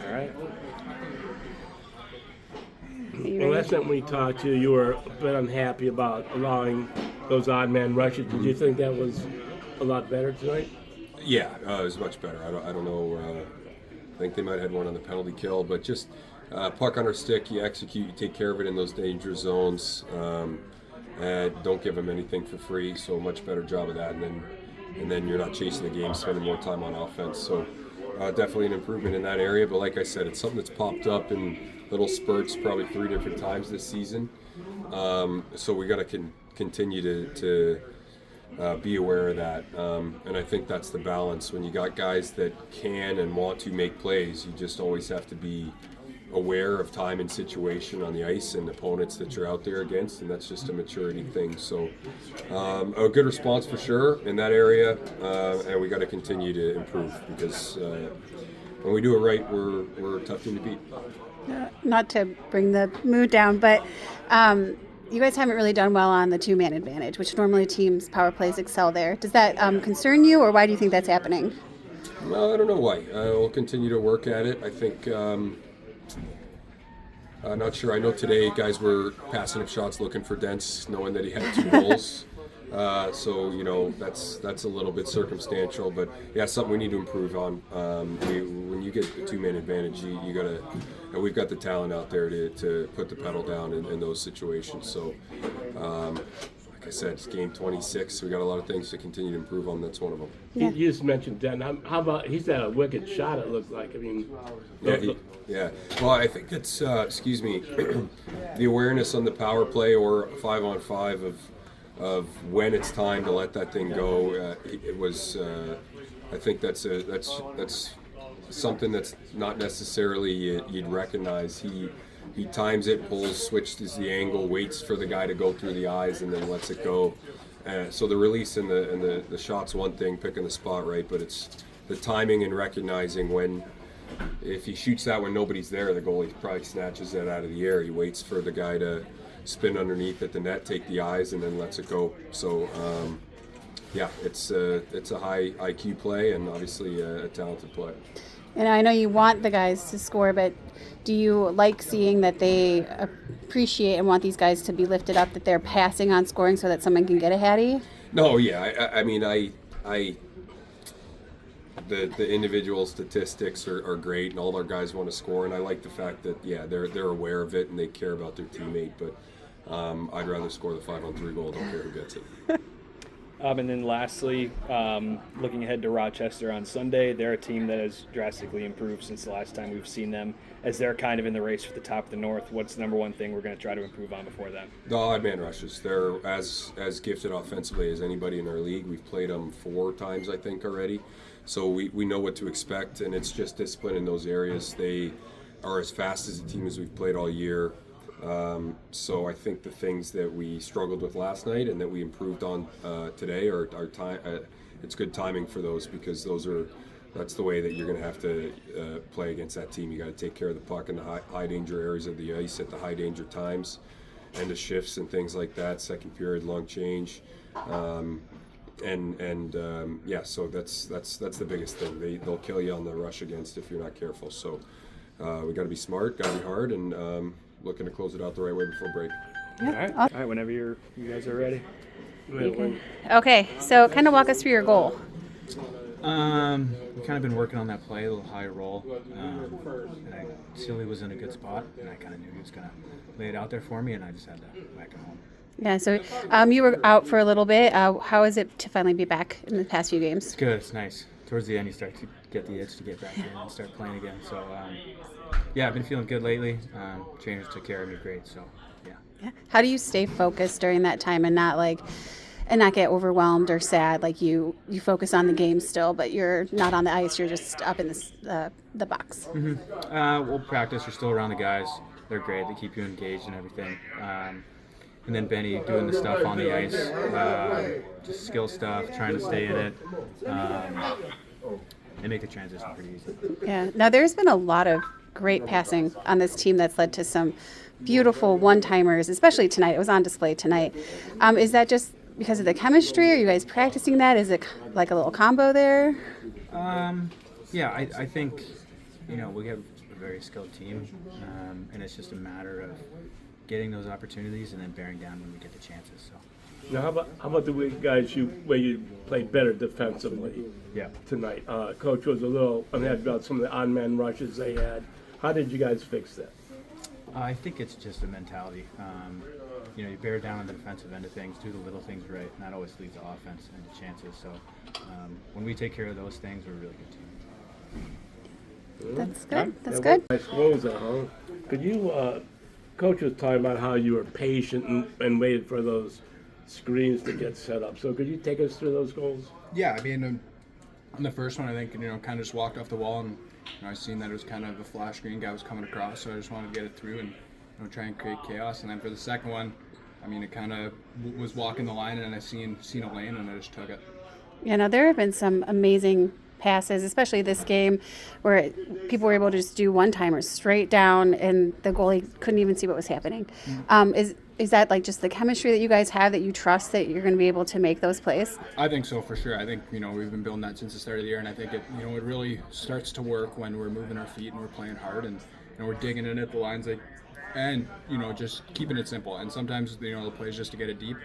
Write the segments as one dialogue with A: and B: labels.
A: All right.
B: Well, last time we talked to you, you were a bit unhappy about allowing those odd man rushes. Did you think that was a lot better tonight?
C: Yeah, it was much better. I don't know. I think they might have had one on the penalty kill, but just puck on our stick, you execute, you take care of it in those dangerous zones. Don't give them anything for free. So much better job of that, and then you're not chasing the game, spending more time on offense. So definitely an improvement in that area. But like I said, it's something that's popped up in little spurts, probably 3 different times this season. So we got to continue to be aware of that. And I think that's the balance. When you got guys that can and want to make plays, you just always have to be aware of time and situation on the ice and opponents that you're out there against, and that's just a maturity thing. So a good response for sure in that area, and we got to continue to improve because when we do it right, we're a tough team to beat.
D: Not to bring the mood down, but you guys haven't really done well on the two-man advantage, which normally teams' power plays excel there. Does that concern you, or why do you think that's happening?
C: Well, I don't know why. We'll continue to work at it. I think I'm not sure. I know today guys were passing up shots looking for Dents, knowing that he had 2 goals. So, that's a little bit circumstantial, but yeah, something we need to improve on. When you get the two-man advantage, you got to, and we've got the talent out there to put the pedal down in those situations. So, like I said, it's game 26. So we got a lot of things to continue to improve on. That's one of them.
B: Yeah. You just mentioned Denton. How about he's had a wicked shot? It looked like. I mean,
C: yeah. Well, I think it's the awareness on the power play or 5-on-5 of when it's time to let that thing go. It was. I think that's something that's not necessarily you'd recognize. He times it, pulls, switches the angle, waits for the guy to go through the eyes, and then lets it go. So the release and the shot's one thing, picking the spot right, but it's the timing and recognizing when. If he shoots that when nobody's there, the goalie probably snatches it out of the air. He waits for the guy to spin underneath at the net, take the eyes, and then lets it go. So, it's a high IQ play and obviously a talented play.
D: And I know you want the guys to score, but do you like seeing that they appreciate and want these guys to be lifted up, that they're passing on scoring so that someone can get a hattie?
C: No, yeah. I mean, the individual statistics are great, and all our guys want to score, and I like the fact that they're aware of it and they care about their teammate. But I'd rather score the 5-on-3 goal. Don't care who gets it.
A: And then lastly, looking ahead to Rochester on Sunday, they're a team that has drastically improved since the last time we've seen them. As they're kind of in the race for the top of the North, what's the number one thing we're going to try to improve on before that?
C: The odd man rushes. They're as gifted offensively as anybody in our league. We've played them 4 times, I think, already. So we know what to expect, and it's just discipline in those areas. They are as fast as a team as we've played all year. So I think the things that we struggled with last night and that we improved on today are time. It's good timing for those because that's the way that you're going to have to play against that team. You got to take care of the puck in the high danger areas of the ice at the high danger times, and the shifts and things like that. Second period, long change. So that's the biggest thing. They'll kill you on the rush against if you're not careful. So we got to be smart, got to be hard, and looking to close it out the right way before break.
A: Yeah. All right. Whenever you guys are ready.
D: Okay, so kind of walk us through your goal.
E: We've kind of been working on that play, a little high roll. Silly was in a good spot, and I kind of knew he was going to lay it out there for me, and I just had to whack it home.
D: Yeah, so you were out for a little bit. How is it to finally be back in the past few games?
E: It's good. It's nice. Towards the end, you start to get the itch to get back in and start playing again. So, I've been feeling good lately. Trainers took care of me great, so, yeah.
D: How do you stay focused during that time and not get overwhelmed or sad? Like you focus on the game still, but you're not on the ice. You're just up in the box.
E: Mm-hmm. We'll practice. You're still around the guys. They're great. They keep you engaged and everything. And then Benny doing the stuff on the ice, just skill stuff, trying to stay in it. They make the transition pretty easy.
D: Yeah. Now, there's been a lot of great passing on this team that's led to some beautiful one-timers, especially tonight. It was on display tonight. Is that just because of the chemistry? Are you guys practicing that? Is it like a little combo there?
E: I think, we have a very skilled team, and it's just a matter of getting those opportunities and then bearing down when we get the chances. So.
B: Now, how about the way guys where you played better defensively
E: Yeah.
B: tonight? Coach was a little unhappy about some of the on-man rushes they had. How did you guys fix that?
E: I think it's just a mentality. You bear down on the defensive end of things, do the little things right, and that always leads to offense and to chances. So when we take care of those things, we're a really good team.
D: That's good. That's
B: Yeah,
D: good.
B: nice goals there, huh? Could you, Coach was talking about how you were patient and waited for those screens to get set up. So could you take us through those goals?
F: Yeah, I mean, on the first one, I think, kind of just walked off the wall, and I seen that it was kind of a flash screen guy was coming across, so I just wanted to get it through and try and create chaos. And then for the second one, I mean, it kind of was walking the line, and I seen Elaine, and I just took it.
D: There have been some amazing passes, especially this game, where people were able to just do one-timers straight down, and the goalie couldn't even see what was happening. Is that like just the chemistry that you guys have, that you trust that you're going to be able to make those plays?
F: I think so, for sure. I think, we've been building that since the start of the year, and I think it really starts to work when we're moving our feet and we're playing hard, and we're digging in at the lines, and just keeping it simple. And sometimes, the plays just to get it deep,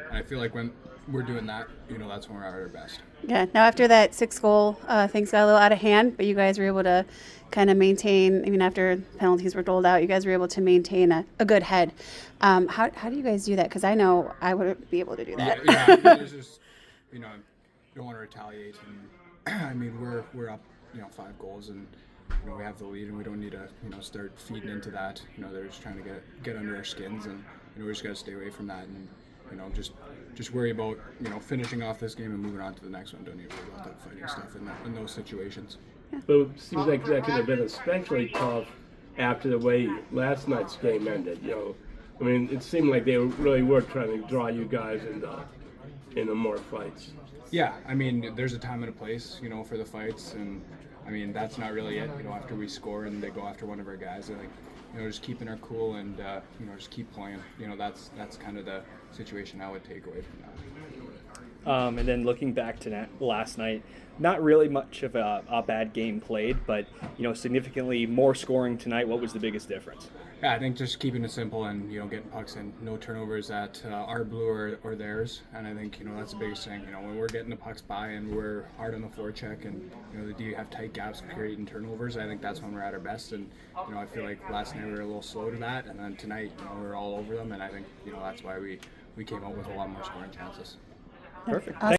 F: and I feel like when we're doing that, that's when we're at our best.
D: Yeah. Now, after that 6-goal, things got a little out of hand, but you guys were able to kind of maintain, even after penalties were doled out, you guys were able to maintain a good head. How do you guys do that? Because I know I wouldn't be able to do that.
F: Yeah, there's just, don't want to retaliate. And I mean, we're up, 5 goals, and we have the lead, and we don't need to, start feeding into that. They're just trying to get under our skins, and we just got to stay away from that, and just worry about finishing off this game and moving on to the next one. Don't need to worry about that fighting stuff in those situations.
B: But it seems like that could have been especially tough after the way last night's game ended. I mean, it seemed like they really were trying to draw you guys into more fights.
F: Yeah, I mean, there's a time and a place, for the fights, and I mean, that's not really it. After we score and they go after one of our guys, I think, just keeping our cool and just keep playing. That's kind of the situation I would take away from that.
A: And then looking back to last night, not really much of a bad game played, but significantly more scoring tonight. What was the biggest difference?
F: Yeah, I think just keeping it simple and getting pucks in, no turnovers at our blue or theirs, and I think that's the biggest thing. When we're getting the pucks by and we're hard on the forecheck, and the D have tight gaps creating turnovers, I think that's when we're at our best. And I feel like last night we were a little slow to that, and then tonight we were all over them, and I think that's why we came out with a lot more scoring chances.
A: Perfect.
D: Awesome.